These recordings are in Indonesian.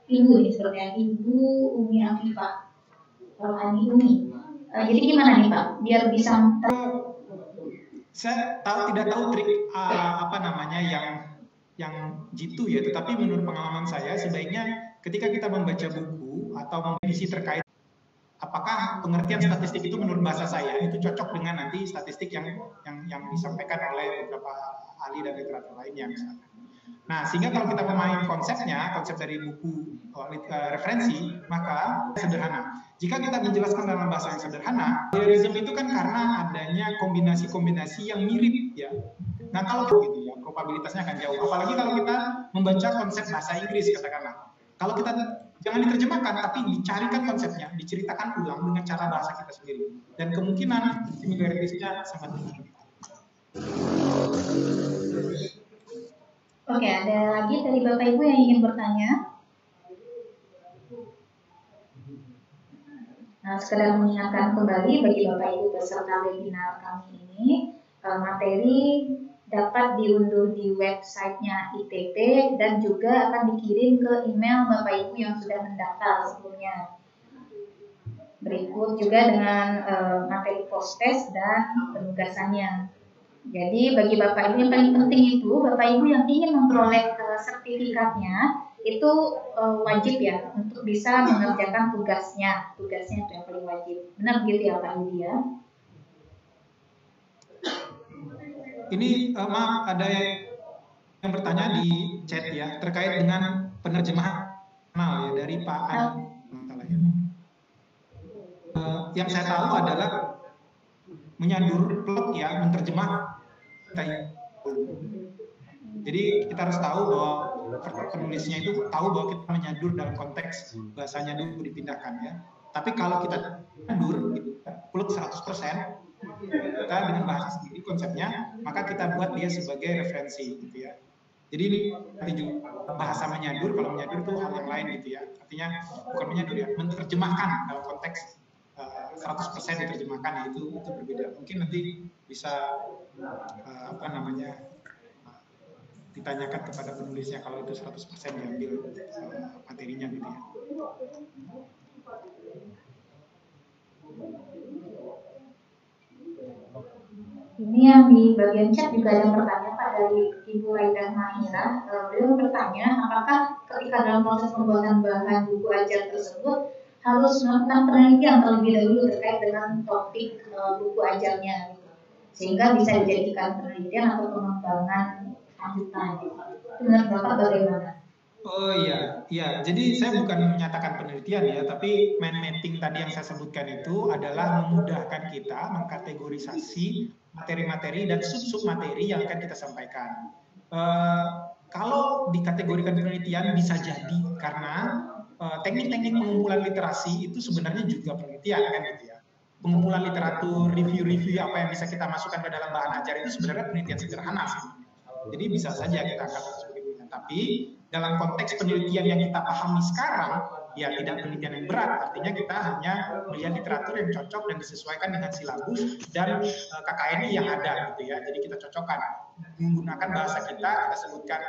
Ibu nih sepertinya, Ibu Umi Afifah, Rohani Umi. Jadi gimana nih Pak, biar bisa saya tidak tahu trik apa namanya yang jitu ya, tetapi menurut pengalaman saya sebaiknya ketika kita membaca buku atau definisi terkait apakah pengertian statistik itu menurut bahasa saya itu cocok dengan nanti statistik yang disampaikan oleh beberapa ahli dan literatur lainnya misalnya. Nah, sehingga kalau kita memahami konsepnya, konsep dari buku referensi, maka sederhana. Jika kita menjelaskan dalam bahasa yang sederhana, plagiarism itu kan karena adanya kombinasi-kombinasi yang mirip ya. Nah, kalau gitu ya, probabilitasnya akan jauh. Apalagi kalau kita membaca konsep bahasa Inggris katakanlah. Kalau kita jangan diterjemahkan, tapi dicarikan konsepnya, diceritakan ulang dengan cara bahasa kita sendiri. Dan kemungkinan similaritasnya sangat tinggi. Oke, ada lagi dari Bapak Ibu yang ingin bertanya? Nah, sekedar mengingatkan kembali bagi Bapak Ibu peserta webinar kami ini, materi dapat diunduh di websitenya ITP dan juga akan dikirim ke email Bapak Ibu yang sudah mendaftar sebelumnya. Berikut juga dengan materi post-test dan penugasannya. Jadi bagi Bapak Ibu yang paling penting itu, Bapak Ibu yang ingin memperoleh sertifikatnya, itu wajib ya untuk bisa mengerjakan tugasnya itu yang paling wajib. Benar begitu ya Pak Yudi ya? Ini maaf, ada yang bertanya di chat ya terkait dengan penerjemahan ya dari Pak Adi. Yang saya tahu adalah menyandur plot ya, menerjemah. Jadi kita harus tahu bahwa penulisnya itu tahu bahwa kita menyandur dalam konteks bahasanya dulu dipindahkan ya. Tapi kalau kita menyandur gitu, plot 100%, kita dengan bahasa sendiri konsepnya, maka kita buat dia sebagai referensi gitu ya. Jadi ini nanti juga bahasa menyandur, kalau menyandur itu hal yang lain gitu ya. Artinya bukan menyandur ya, menerjemahkan dalam konteks 100% diterjemahkan ya, itu berbeda. Mungkin nanti bisa apa namanya ditanyakan kepada penulisnya kalau itu 100% diambil materinya gitu ya. Ini yang di bagian chat juga ada pertanyaan Pak dari Ibu Raida Mahira. Beliau bertanya, apakah ketika dalam proses pembuatan bahan buku ajar tersebut harus melakukan penelitian terlebih dahulu terkait dengan topik buku ajarnya, gitu, sehingga bisa dijadikan penelitian atau pengembangan lanjutan. Menurut Bapak bagaimana? Oh iya, iya. Jadi saya bukan menyatakan penelitian ya, tapi mind mapping tadi yang saya sebutkan itu adalah memudahkan kita mengkategorisasi materi-materi dan sub-sub materi yang akan kita sampaikan. Kalau dikategorikan penelitian bisa jadi karena teknik-teknik pengumpulan literasi itu sebenarnya juga penelitian kan gitu ya. Pengumpulan literatur, review-review apa yang bisa kita masukkan ke dalam bahan ajar itu sebenarnya penelitian sederhana sih. Jadi bisa saja kita angkat sebagai penelitian. Tapi dalam konteks penelitian yang kita pahami sekarang, ya tidak penelitian yang berat. Artinya kita hanya melihat literatur yang cocok dan disesuaikan dengan silabus dan KKNI yang ada gitu ya. Jadi kita cocokkan menggunakan bahasa kita sebutkan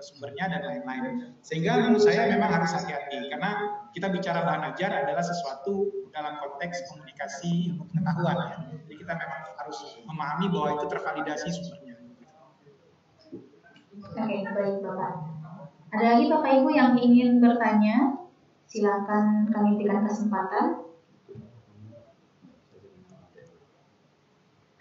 sumbernya dan lain-lain. Sehingga menurut saya memang harus hati-hati karena kita bicara bahan ajar adalah sesuatu dalam konteks komunikasi ilmu pengetahuan ya. Jadi kita memang harus memahami bahwa itu tervalidasi sumbernya. Oke, baik Bapak. Ada lagi Bapak Ibu yang ingin bertanya? Silakan kami berikan kesempatan.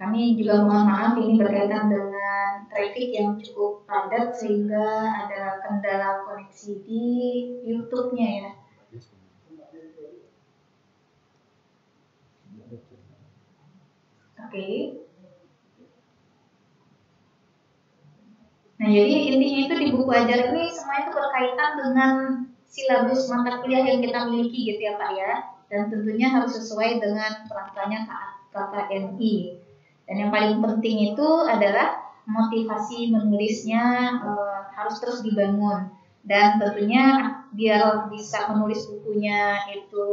Kami juga mohon maaf ini berkaitan dengan traffic yang cukup padat sehingga ada kendala koneksi di YouTube-nya ya. Oke. Nah, jadi intinya itu di buku ajar ini semua itu berkaitan dengan silabus mata kuliah yang kita miliki gitu ya Pak ya. Dan tentunya harus sesuai dengan peraturannya KKNI. Dan yang paling penting itu adalah motivasi menulisnya harus terus dibangun. Dan tentunya biar bisa menulis bukunya itu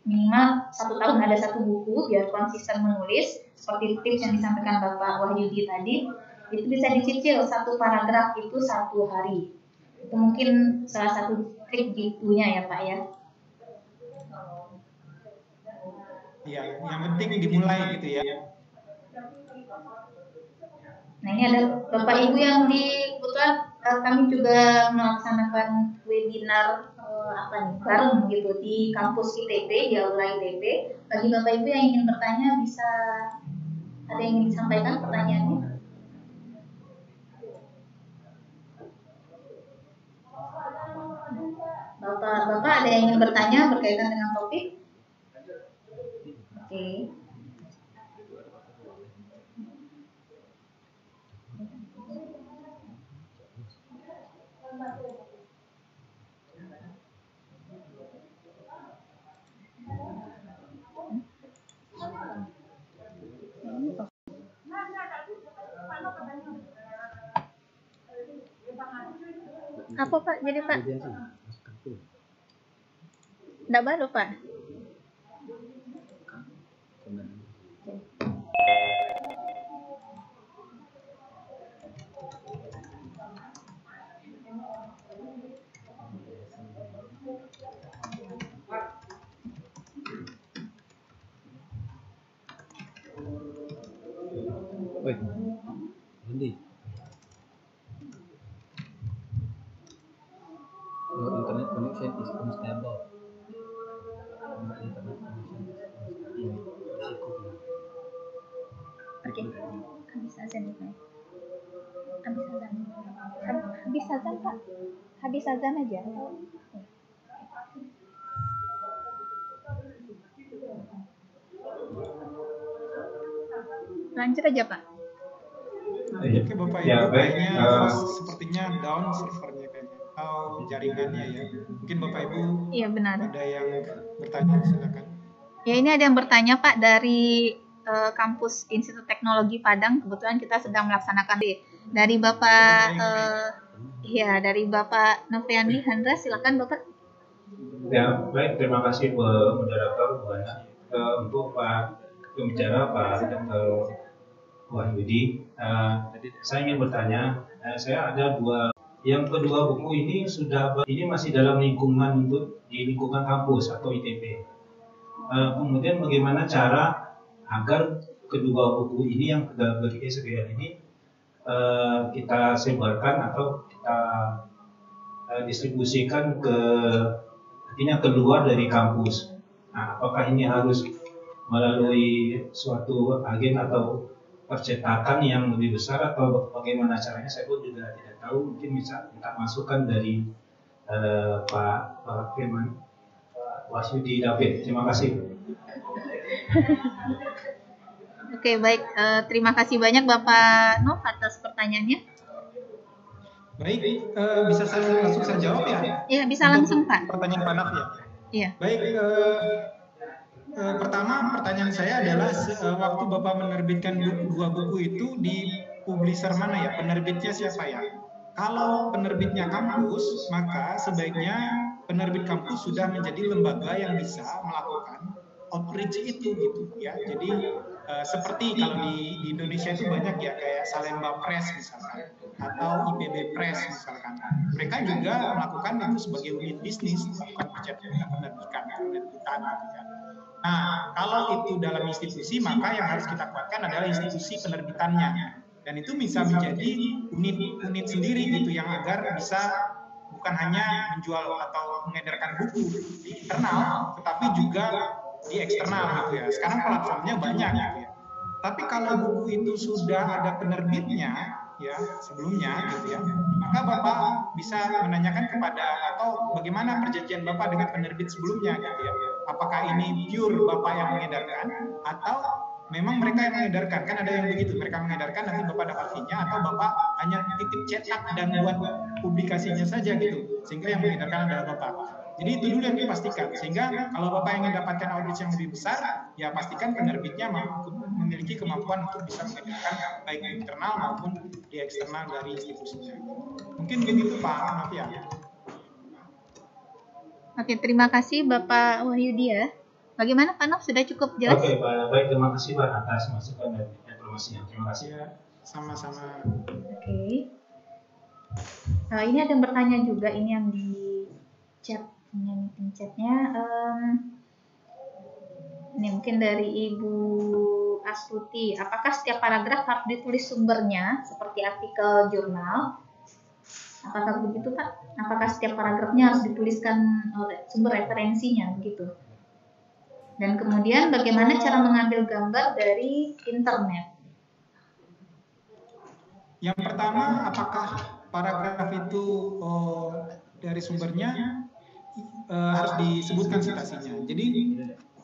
minimal 1 tahun ada 1 buku biar konsisten menulis. Seperti tips yang disampaikan Bapak Wahyudi tadi, itu bisa dicicil 1 paragraf itu 1 hari. Itu mungkin salah satu klik di bukunya ya Pak ya. Ya, yang penting dimulai gitu ya. Nah ini ada Bapak Ibu yang kebetulan kami juga melaksanakan webinar bareng gitu di kampus ITB, di aula ITB. Bagi Bapak Ibu yang ingin bertanya bisa, ada yang ingin disampaikan pertanyaannya? Bapak ada yang ingin bertanya berkaitan dengan topik? Oke. Apa Pak? Jadi Pak? Enggak baru Pak? Wait, Andy. Your internet connection is unstable. Your internet connection is unstable. Oke, habis azan ya Pak. Habis azan. Habis azan Pak. Habis azan aja. Lanjut aja Pak. Oke Bapak Ibu, Ya, baik. kayaknya sepertinya down servernya kayaknya atau jaringannya ya. Mungkin Bapak Ibu Iya benar. ada yang bertanya, silakan. Ya ini ada yang bertanya Pak dari kampus Institut Teknologi Padang. Kebetulan kita sedang melaksanakan dari Bapak dari Bapak Noviandi Handra, silakan Bapak. Ya, baik. Terima kasih moderator Bu Ana. Untuk Pak pembicara Pak Dr. Wahyudi, saya ingin bertanya. Saya ada dua. Yang kedua buku ini ini masih dalam lingkungan di lingkungan kampus atau ITB. Kemudian bagaimana cara agar kedua buku ini yang dalam bentuk SBL ini kita sebarkan atau kita distribusikan artinya keluar dari kampus. Nah, apakah ini harus melalui suatu agen atau percetakan yang lebih besar atau bagaimana caranya? Saya pun juga tidak tahu. Mungkin bisa minta masukan dari Pak Firman, Pak Wahyudi David. Terima kasih. Oke, baik. Terima kasih banyak Bapak Nov atas pertanyaannya. Baik, bisa saya langsung saya jawab ya? Iya, bisa langsung Pak. Pertanyaan Pak Nov ya? Iya. Baik, pertama pertanyaan saya adalah waktu Bapak menerbitkan dua buku itu di publisher mana ya? Penerbitnya siapa ya? Kalau penerbitnya kampus, maka sebaiknya penerbit kampus sudah menjadi lembaga yang bisa melakukan outreach itu gitu ya. Jadi seperti kalau di Indonesia itu banyak ya, kayak Salemba Press misalkan atau IPB Press misalkan. Mereka juga melakukan itu sebagai unit bisnis, melakukan penerbitan gitu ya. Nah, kalau itu dalam institusi, maka yang harus kita kuatkan adalah institusi penerbitannya. Dan itu bisa menjadi unit sendiri gitu yang agar bisa bukan hanya menjual atau mengedarkan buku di internal, tetapi juga di eksternal gitu ya. Sekarang platformnya banyak gitu ya. Tapi kalau buku itu sudah ada penerbitnya ya sebelumnya gitu ya, maka Bapak bisa menanyakan kepada atau bagaimana perjanjian Bapak dengan penerbit sebelumnya gitu ya. Apakah ini pure Bapak yang mengedarkan atau memang mereka yang mengedarkan? Kan ada yang begitu, mereka mengedarkan nanti Bapak dapat fee-nya atau Bapak hanya titip cetak dan buat publikasinya saja gitu, sehingga yang mengedarkan adalah Bapak. Jadi itu dulu yang dipastikan, sehingga kalau Bapak ingin dapatkan outreach yang lebih besar, ya pastikan penerbitnya memiliki kemampuan untuk bisa mengedarkan baik di internal maupun di eksternal dari institusinya. Mungkin begitu Pak Nov ya. Oke, terima kasih Bapak Wahyudi ya. Bagaimana Pak Nov, sudah cukup jelas? Oke, baik. Terima kasih Pak atas masukan dan informasinya. Terima kasih. Ya, sama-sama. Oke. Ini ada yang bertanya juga, ini yang di meeting chatnya. Ini mungkin dari Ibu Astuti. Apakah setiap paragraf harus ditulis sumbernya seperti artikel jurnal? Apakah begitu Pak? Apakah setiap paragrafnya harus dituliskan sumber referensinya begitu? Dan kemudian bagaimana cara mengambil gambar dari internet? Yang pertama, apakah paragraf itu dari sumbernya harus disebutkan citasinya. Jadi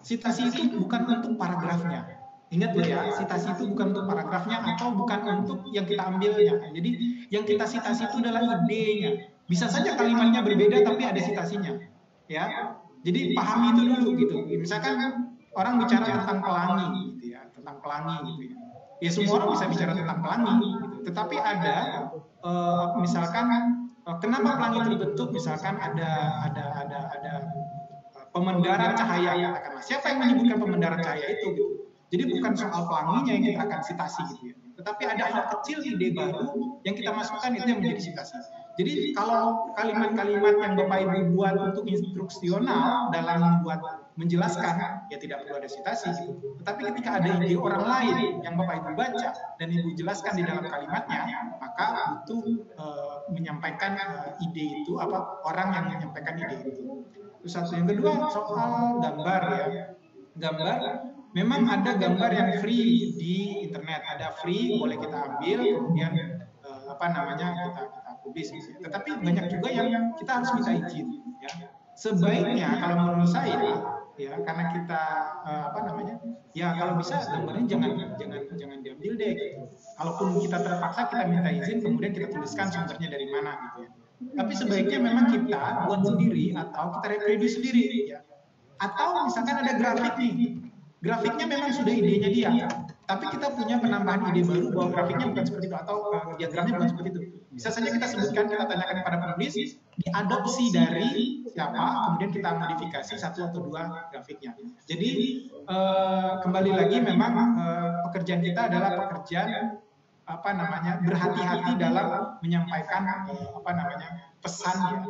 citasi itu bukan untuk paragrafnya. Ingat ya, citasi itu bukan untuk paragrafnya atau bukan untuk yang kita ambilnya. Jadi yang kita citasi itu adalah idenya. Bisa saja kalimatnya berbeda tapi ada citasinya. Ya. Jadi pahami itu dulu gitu. Misalkan orang bicara tentang pelangi gitu ya, tentang pelangi gitu ya. Ya semua orang bisa bicara tentang pelangi gitu. Tetapi ada misalkan kenapa pelangi terbentuk, misalkan ada pemendaran cahaya katakanlah. Siapa yang menyebutkan pemendaran cahaya itu gitu. Jadi bukan soal pelanginya yang kita akan citasi gitu ya. Tetapi ada hal kecil, ide baru yang kita masukkan itu yang menjadi citasi. Jadi kalau kalimat-kalimat yang Bapak Ibu buat untuk instruksional dalam membuat menjelaskan, ya tidak perlu ada citasi gitu. Tetapi ketika ada ide orang lain yang Bapak Ibu baca dan Ibu jelaskan di dalam kalimatnya, maka butuh menyampaikan ide itu, orang yang menyampaikan ide itu. Terus satu, yang kedua soal gambar ya. Gambar, memang ada gambar yang free di internet, ada free, boleh kita ambil, kemudian kita publis. Tetapi banyak juga yang kita harus minta izin. Ya. Sebaiknya kalau menurut saya, ya karena kita ya kalau bisa gambarnya jangan diambil deh. Gitu. Kalaupun kita terpaksa kita minta izin, kemudian kita tuliskan sumbernya dari mana gitu ya. Tapi sebaiknya memang kita buat sendiri atau kita reproduce sendiri. Ya. Atau misalkan ada grafik nih, grafiknya memang sudah idenya dia, tapi kita punya penambahan ide baru bahwa grafiknya bukan seperti itu atau diagramnya bukan seperti itu. Bisa saja kita sebutkan, kita tanyakan kepada penulis, diadopsi dari siapa, kemudian kita modifikasi satu atau dua grafiknya. Jadi kembali lagi memang pekerjaan kita adalah pekerjaan berhati-hati dalam menyampaikan pesan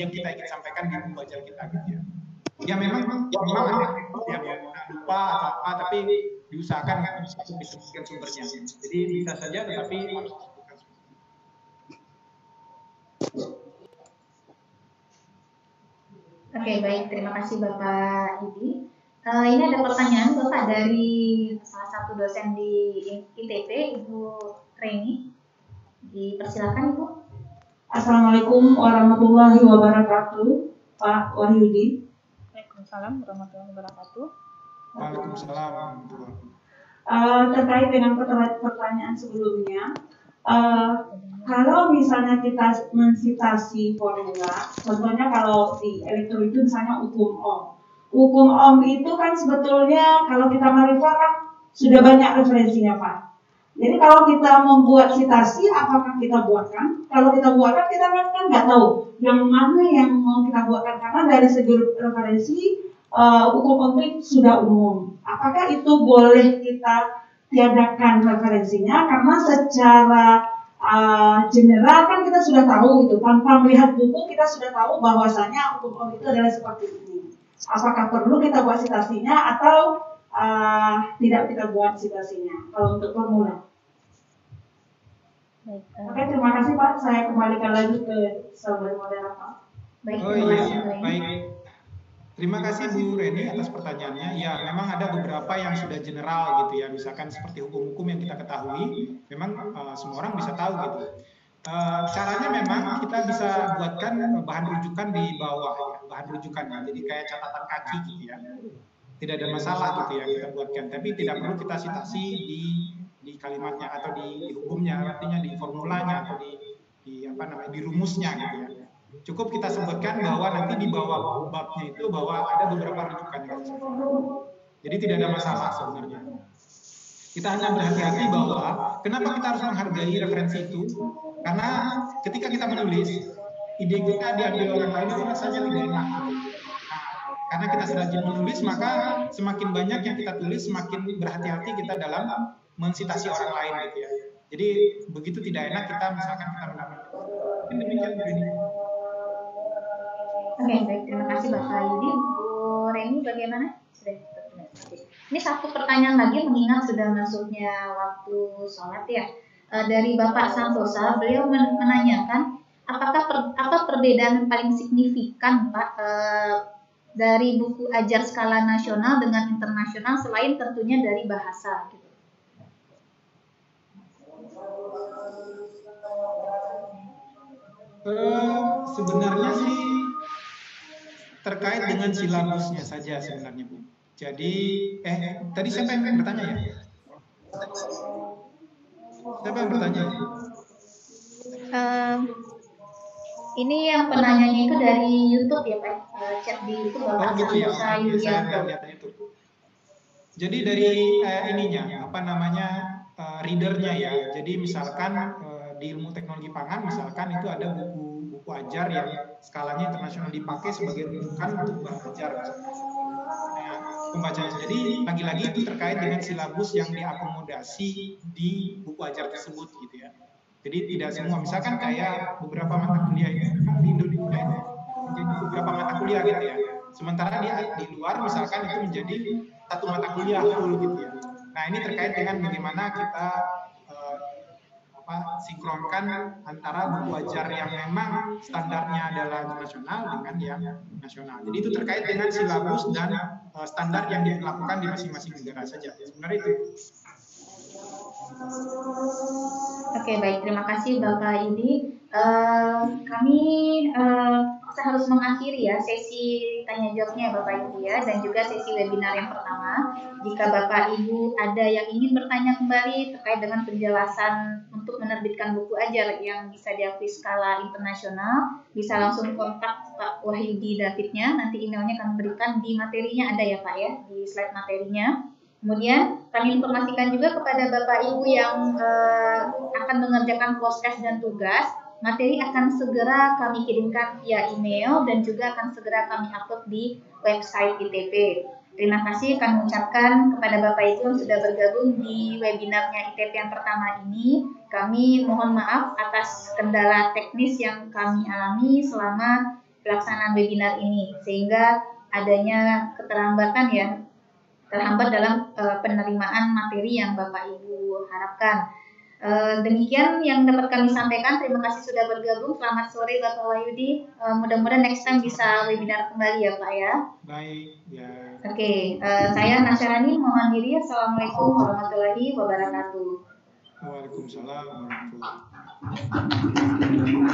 yang kita ingin sampaikan di pembelajaran kita gitu ya. Ya memang ya lupa atau apa, tapi diusahakan disebutkan sumbernya. Jadi bisa saja, tetapi harus disebutkan sumbernya. Oke, baik, terima kasih Bapak Idi. Ini ada pertanyaan Bapak dari salah satu dosen di ITP, Ibu Reni. Dipersilakan Ibu. Assalamualaikum warahmatullahi wabarakatuh, Pak Wahyudi. Waalaikumsalam warahmatullahi wabarakatuh. Waalaikumsalam. Terkait dengan pertanyaan sebelumnya, kalau misalnya kita mensitasi formula, contohnya kalau di elektro itu misalnya hukum Ohm. Hukum Ohm itu kan sebetulnya kalau kita marifat kan sudah banyak referensinya Pak. Jadi kalau kita membuat citasi, apakah kita buatkan? Kalau kita buatkan, kita kan nggak tahu yang mana yang mau kita buatkan karena dari segi referensi hukum Ohm sudah umum. Apakah itu boleh kita tiadakan referensinya? Karena secara general kan kita sudah tahu itu, tanpa melihat buku kita sudah tahu bahwasanya hukum Ohm itu adalah seperti ini. Apakah perlu kita buat citasinya atau tidak kita buat citasinya kalau untuk formula? Baik, Oke, terima kasih Pak. Saya kembalikan lagi ke saudara moderator. baik, Oh terima iya, kasih Bu Reni. baik. Terima kasih Bu Reni atas pertanyaannya. Ya, memang ada beberapa yang sudah general gitu ya. Misalkan seperti hukum-hukum yang kita ketahui, memang semua orang bisa tahu gitu. Caranya memang kita bisa buatkan bahan rujukan di bawah, ya, bahan rujukannya. Jadi kayak catatan kaki gitu ya. Tidak ada masalah gitu ya kita buatkan. Tapi tidak perlu kita citasi di kalimatnya atau di hukumnya, artinya di formulanya atau di rumusnya gitu ya. Cukup kita sebutkan bahwa nanti di bawah babnya itu bahwa ada beberapa rujukan yang kita sebutkan. Jadi tidak ada masalah sebenarnya. Kita hanya berhati-hati bahwa kenapa kita harus menghargai referensi itu? Karena ketika kita menulis, ide kita diambil orang lain itu rasanya tidak enak. Karena kita rajin menulis, maka semakin banyak yang kita tulis, semakin berhati-hati kita dalam mensitasi orang lain gitu ya. Jadi begitu tidak enak kita misalkan kita mendapat. Demikian ini. Oke, baik. Terima kasih Bapak Yudi. Bu Reni bagaimana? Sudah. Ini satu pertanyaan lagi mengingat sudah masuknya waktu sholat ya. Dari Bapak Santosa, beliau menanyakan apa perbedaan paling signifikan Pak dari buku ajar skala nasional dengan internasional selain tentunya dari bahasa gitu. Sebenarnya sih terkait dengan silabusnya saja sebenarnya Bu. Jadi tadi siapa yang bertanya ya? Siapa yang bertanya? Ini yang penanyanya itu dari YouTube ya Pak, chat di YouTube Bapak gitu ya. Saya lihat itu. Jadi dari ininya apa namanya readernya ya. Jadi misalkan di ilmu teknologi pangan misalkan itu ada buku ajar yang skalanya internasional dipakai sebagai rujukan untuk belajar. Nah, pembacaan. Jadi lagi-lagi itu terkait dengan silabus yang diakomodasi di buku ajar tersebut gitu ya. Jadi tidak semua, misalkan kayak beberapa mata kuliah itu di Indonesia itu menjadi beberapa mata kuliah gitu ya. Sementara di luar misalkan itu menjadi satu mata kuliah full gitu ya. Nah ini terkait dengan bagaimana kita sinkronkan antara buku ajar yang memang standarnya adalah internasional dengan yang nasional. Jadi itu terkait dengan silabus dan standar yang dilakukan di masing-masing negara saja. Sebenarnya itu. Oke, baik. Terima kasih Bapak Yudi. Saya harus mengakhiri ya sesi tanya jawabnya Bapak Ibu ya, dan juga sesi webinar yang pertama. Jika Bapak Ibu ada yang ingin bertanya kembali terkait dengan penjelasan untuk menerbitkan buku ajar yang bisa diakui skala internasional, bisa langsung kontak Pak Wahyudi Davidnya. Nanti emailnya kami berikan di materinya, ada ya Pak ya, di slide materinya. Kemudian kami informasikan juga kepada Bapak Ibu yang akan mengerjakan podcast dan tugas, materi akan segera kami kirimkan via email dan juga akan segera kami upload di website ITP. Terima kasih kami ucapkan kepada Bapak Ibu yang sudah bergabung di webinarnya ITP yang pertama ini. Kami mohon maaf atas kendala teknis yang kami alami selama pelaksanaan webinar ini, sehingga adanya terhambat dalam penerimaan materi yang Bapak Ibu harapkan. Demikian yang dapat kami sampaikan. Terima kasih sudah bergabung. Selamat sore Bapak Wahyudi. Mudah-mudahan next time bisa webinar kembali ya Pak ya. Baik ya. Oke, saya Nasyarani mohon diri. Assalamualaikum warahmatullahi wabarakatuh. Waalaikumsalam warahmatullahi wabarakatuh.